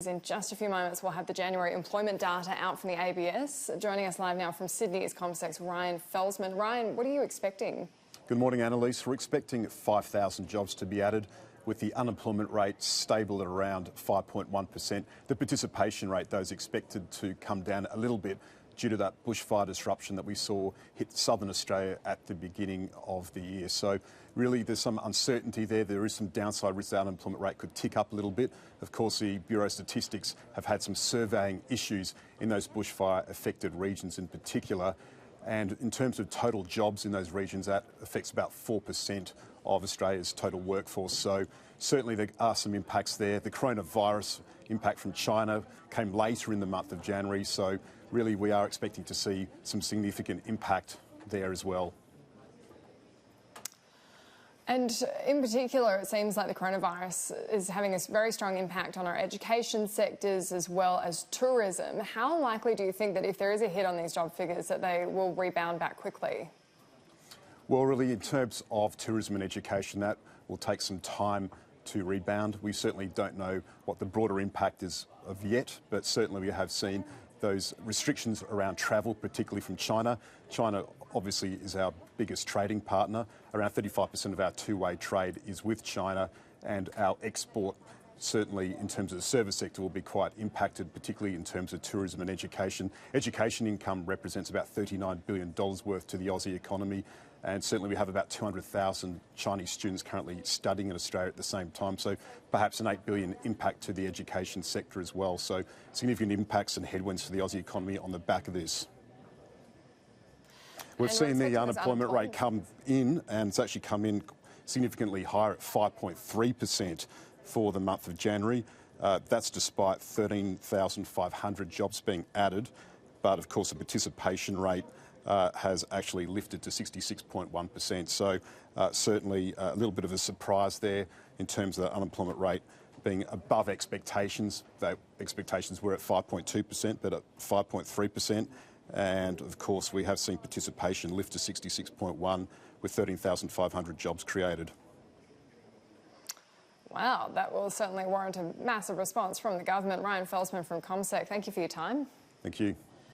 In just a few moments, we'll have the January employment data out from the ABS. Joining us live now from Sydney is Commsec's Felsman. Ryan, what are you expecting? Good morning, Annalise. We're expecting 5,000 jobs to be added, with the unemployment rate stable at around 5.1%. The participation rate, though, is expected to come down a little bit due to that bushfire disruption that we saw hit southern Australia at the beginning of the year. So really there's some uncertainty there. There is some downside risk. The unemployment rate could tick up a little bit. Of course, the Bureau of Statistics have had some surveying issues in those bushfire affected regions in particular. And in terms of total jobs in those regions, that affects about 4% of Australia's total workforce. So certainly there are some impacts there. The coronavirus impact from China came later in the month of January. So really we are expecting to see some significant impact there as well. And in particular, it seems like the coronavirus is having a very strong impact on our education sectors as well as tourism. How likely do you think that if there is a hit on these job figures that they will rebound back quickly? Well, really, in terms of tourism and education, that will take some time to rebound. We certainly don't know what the broader impact is of yet, but certainly we have seen those restrictions around travel, particularly from China. China obviously is our biggest trading partner. Around 35% of our two-way trade is with China, and our export, certainly in terms of the service sector, will be quite impacted, particularly in terms of tourism and education. Education income represents about $39 billion worth to the Aussie economy, and certainly we have about 200,000 Chinese students currently studying in Australia at the same time, so perhaps an $8 billion impact to the education sector as well. So significant impacts and headwinds for the Aussie economy on the back of this. We've seen the unemployment rate come in, and it's actually come in significantly higher at 5.3% for the month of January. That's despite 13,500 jobs being added, but of course the participation rate has actually lifted to 66.1%. So certainly a little bit of a surprise there in terms of the unemployment rate being above expectations. The expectations were at 5.2%, but at 5.3%. And of course we have seen participation lift to 66.1 with 13,500 jobs created. Wow, that will certainly warrant a massive response from the government. Ryan Felsman from Commsec, thank you for your time. Thank you.